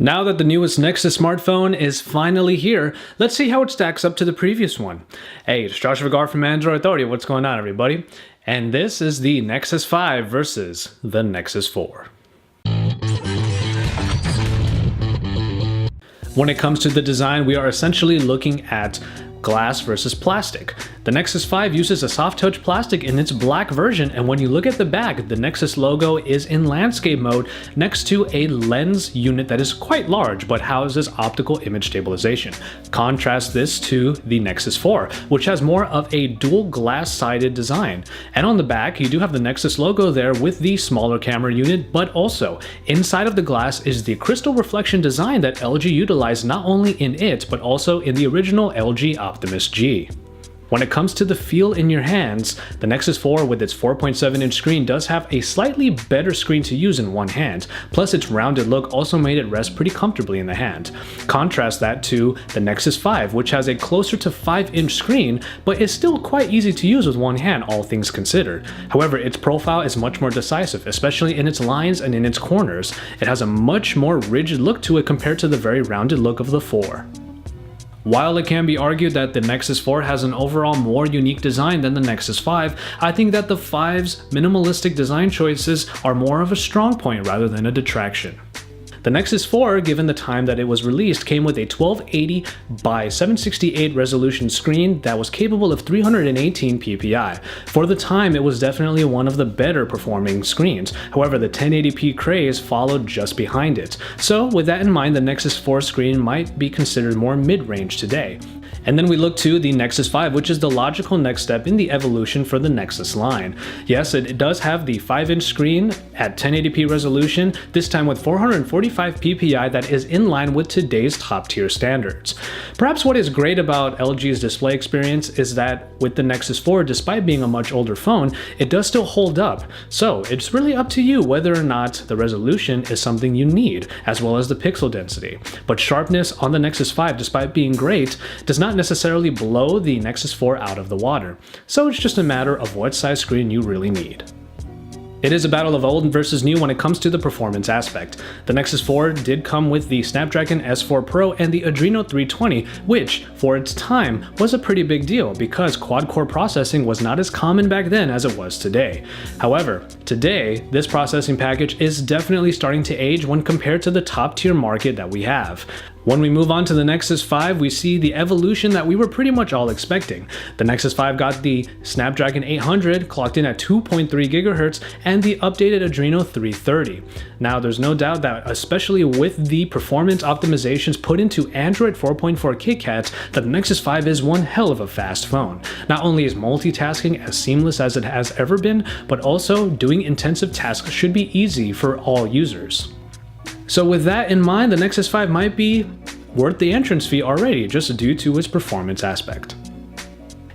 Now that the newest Nexus smartphone is finally here, let's see how it stacks up to the previous one. Hey, it's Josh Vergara from Android Authority. What's going on, everybody? And this is the Nexus 5 versus the Nexus 4. When it comes to the design, we are essentially looking at glass versus plastic. The Nexus 5 uses a soft touch plastic in its black version, and when you look at the back, the Nexus logo is in landscape mode next to a lens unit that is quite large but houses optical image stabilization. Contrast this to the Nexus 4, which has more of a dual glass-sided design. And on the back, you do have the Nexus logo there with the smaller camera unit, but also inside of the glass is the crystal reflection design that LG utilized not only in it, but also in the original LG Optimus G. When it comes to the feel in your hands, the Nexus 4 with its 4.7-inch screen does have a slightly better screen to use in one hand, plus its rounded look also made it rest pretty comfortably in the hand. Contrast that to the Nexus 5, which has a closer to 5-inch screen, but is still quite easy to use with one hand, all things considered. However, its profile is much more decisive, especially in its lines and in its corners. It has a much more rigid look to it compared to the very rounded look of the 4. While it can be argued that the Nexus 4 has an overall more unique design than the Nexus 5, I think that the 5's minimalistic design choices are more of a strong point rather than a detraction. The Nexus 4, given the time that it was released, came with a 1280 by 768 resolution screen that was capable of 318 ppi. For the time, it was definitely one of the better performing screens. However, the 1080p craze followed just behind it. So with that in mind, the Nexus 4 screen might be considered more mid-range today. And then we look to the Nexus 5, which is the logical next step in the evolution for the Nexus line. Yes, it does have the 5-inch screen at 1080p resolution, this time with 445 ppi that is in line with today's top-tier standards. Perhaps what is great about LG's display experience is that with the Nexus 4, despite being a much older phone, it does still hold up. So it's really up to you whether or not the resolution is something you need, as well as the pixel density. But sharpness on the Nexus 5, despite being great, does not necessarily blow the Nexus 4 out of the water, so it's just a matter of what size screen you really need. It is a battle of old versus new when it comes to the performance aspect. The Nexus 4 did come with the Snapdragon S4 Pro and the Adreno 320, which, for its time, was a pretty big deal because quad-core processing was not as common back then as it was today. However, today, this processing package is definitely starting to age when compared to the top-tier market that we have. When we move on to the Nexus 5, we see the evolution that we were pretty much all expecting. The Nexus 5 got the Snapdragon 800 clocked in at 2.3 GHz and the updated Adreno 330. Now, there's no doubt that, especially with the performance optimizations put into Android 4.4 KitKat, that the Nexus 5 is one hell of a fast phone. Not only is multitasking as seamless as it has ever been, but also doing intensive tasks should be easy for all users. So with that in mind, the Nexus 5 might be worth the entrance fee already, just due to its performance aspect.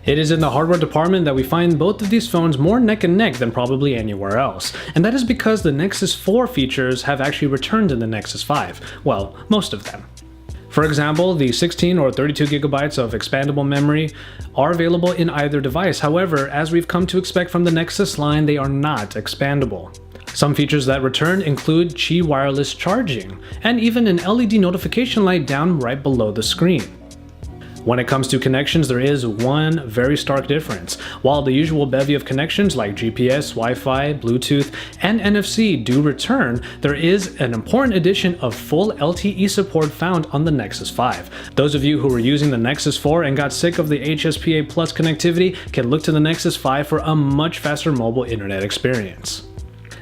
It is in the hardware department that we find both of these phones more neck and neck than probably anywhere else, and that is because the Nexus 4 features have actually returned in the Nexus 5, well, most of them. For example, the 16 or 32 gigabytes of expandable memory are available in either device. However, as we've come to expect from the Nexus line, they are not expandable. Some features that return include Qi wireless charging, and even an LED notification light down right below the screen. When it comes to connections, there is one very stark difference. While the usual bevy of connections like GPS, Wi-Fi, Bluetooth, and NFC do return, there is an important addition of full LTE support found on the Nexus 5. Those of you who were using the Nexus 4 and got sick of the HSPA Plus connectivity can look to the Nexus 5 for a much faster mobile internet experience.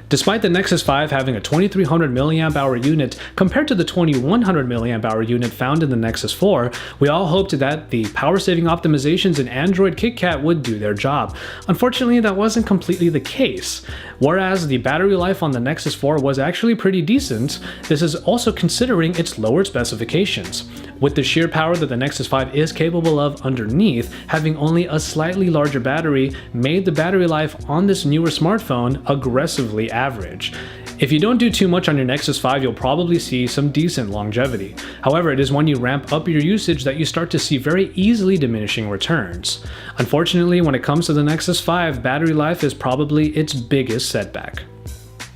Despite the Nexus 5 having a 2300 mAh unit compared to the 2100 mAh unit found in the Nexus 4, we all hoped that the power-saving optimizations in Android KitKat would do their job. Unfortunately, that wasn't completely the case. Whereas the battery life on the Nexus 4 was actually pretty decent, this is also considering its lowered specifications. With the sheer power that the Nexus 5 is capable of underneath, having only a slightly larger battery made the battery life on this newer smartphone aggressively average. If you don't do too much on your Nexus 5, you'll probably see some decent longevity. However, it is when you ramp up your usage that you start to see very easily diminishing returns. Unfortunately, when it comes to the Nexus 5, battery life is probably its biggest setback.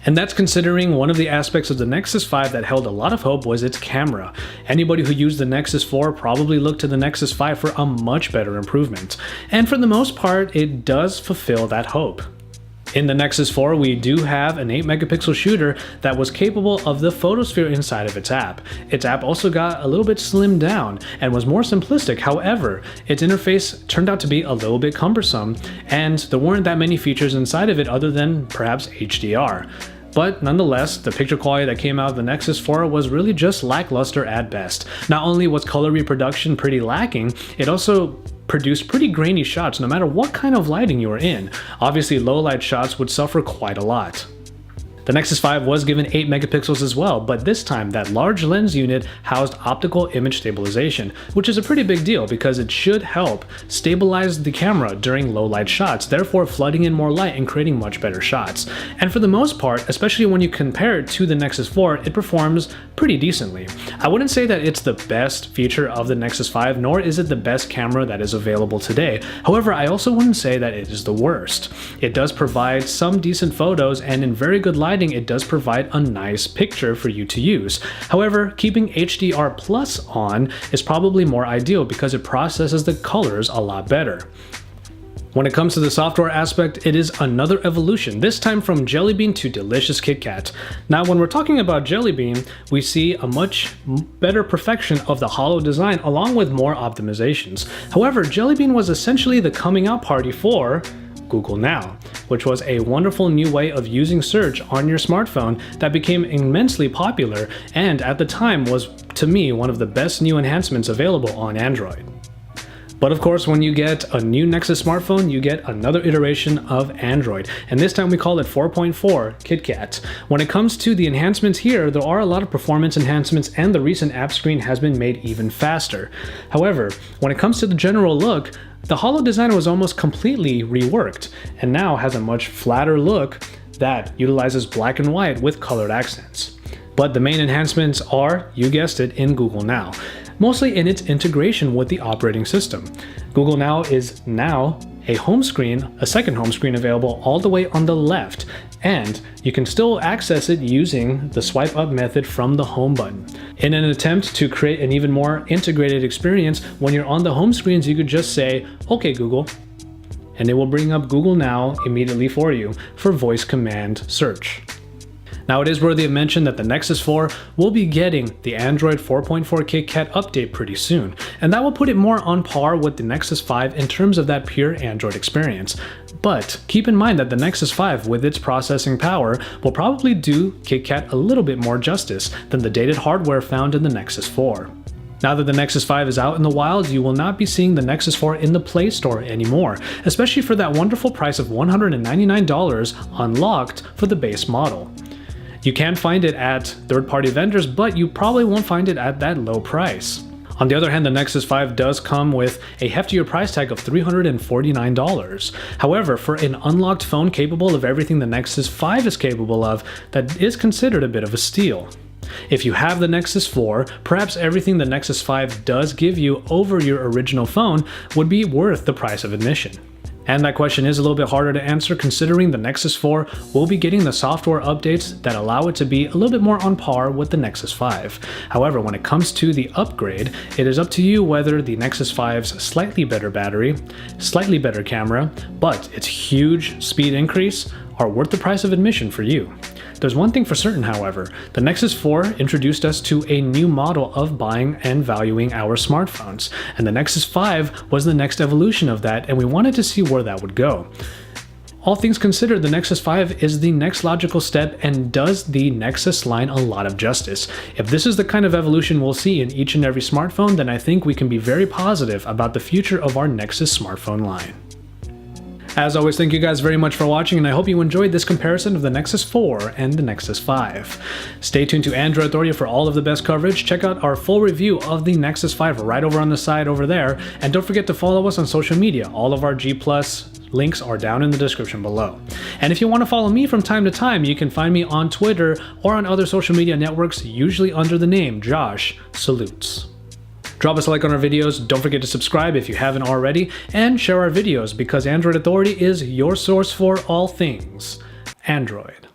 And that's considering one of the aspects of the Nexus 5 that held a lot of hope was its camera. Anybody who used the Nexus 4 probably looked to the Nexus 5 for a much better improvement. And for the most part, it does fulfill that hope. In the Nexus 4, we do have an 8 megapixel shooter that was capable of the photosphere inside of its app. Its app also got a little bit slimmed down and was more simplistic. However, its interface turned out to be a little bit cumbersome, and there weren't that many features inside of it other than perhaps HDR. But nonetheless, the picture quality that came out of the Nexus 4 was really just lackluster at best. Not only was color reproduction pretty lacking, it also produced pretty grainy shots no matter what kind of lighting you were in. Obviously, low light shots would suffer quite a lot. The Nexus 5 was given 8 megapixels as well, but this time that large lens unit housed optical image stabilization, which is a pretty big deal because it should help stabilize the camera during low light shots, therefore flooding in more light and creating much better shots. And for the most part, especially when you compare it to the Nexus 4, it performs pretty decently. I wouldn't say that it's the best feature of the Nexus 5, nor is it the best camera that is available today. However, I also wouldn't say that it is the worst. It does provide some decent photos, and in very good lighting, it does provide a nice picture for you to use. However, keeping HDR Plus on is probably more ideal because it processes the colors a lot better. When it comes to the software aspect, it is another evolution, this time from Jelly Bean to Delicious Kit Kat. Now, when we're talking about Jelly Bean, we see a much better perfection of the hollow design along with more optimizations. However, Jelly Bean was essentially the coming out party for Google Now, which was a wonderful new way of using search on your smartphone that became immensely popular and at the time was, to me, one of the best new enhancements available on Android. But of course, when you get a new Nexus smartphone, you get another iteration of Android, and this time we call it 4.4 KitKat. When it comes to the enhancements here, there are a lot of performance enhancements and the recent app screen has been made even faster. However, when it comes to the general look, the hollow design was almost completely reworked and now has a much flatter look that utilizes black and white with colored accents. But the main enhancements are, you guessed it, in Google Now, mostly in its integration with the operating system. Google Now is now a home screen, a second home screen available all the way on the left, and you can still access it using the swipe up method from the home button. In an attempt to create an even more integrated experience, when you're on the home screens, you could just say, "Okay, Google," and it will bring up Google Now immediately for you for voice command search. Now, it is worthy of mention that the Nexus 4 will be getting the Android 4.4 KitKat update pretty soon, and that will put it more on par with the Nexus 5 in terms of that pure Android experience. But keep in mind that the Nexus 5, with its processing power, will probably do KitKat a little bit more justice than the dated hardware found in the Nexus 4. Now that the Nexus 5 is out in the wild, you will not be seeing the Nexus 4 in the Play Store anymore, especially for that wonderful price of $199 unlocked for the base model. You can find it at third-party vendors, but you probably won't find it at that low price. On the other hand, the Nexus 5 does come with a heftier price tag of $349. However, for an unlocked phone capable of everything the Nexus 5 is capable of, that is considered a bit of a steal. If you have the Nexus 4, perhaps everything the Nexus 5 does give you over your original phone would be worth the price of admission. And that question is a little bit harder to answer considering the Nexus 4 will be getting the software updates that allow it to be a little bit more on par with the Nexus 5. However, when it comes to the upgrade, it is up to you whether the Nexus 5's slightly better battery, slightly better camera, but its huge speed increase are worth the price of admission for you. There's one thing for certain, however. The Nexus 4 introduced us to a new model of buying and valuing our smartphones, and the Nexus 5 was the next evolution of that, and we wanted to see where that would go. All things considered, the Nexus 5 is the next logical step and does the Nexus line a lot of justice. If this is the kind of evolution we'll see in each and every smartphone, then I think we can be very positive about the future of our Nexus smartphone line. As always, thank you guys very much for watching, and I hope you enjoyed this comparison of the Nexus 4 and the Nexus 5. Stay tuned to Android Authority for all of the best coverage. Check out our full review of the Nexus 5 right over on the side over there, and don't forget to follow us on social media. All of our G+ links are down in the description below. And if you want to follow me from time to time, you can find me on Twitter or on other social media networks, usually under the name Josh Salutes. Drop us a like on our videos, don't forget to subscribe if you haven't already, and share our videos because Android Authority is your source for all things Android.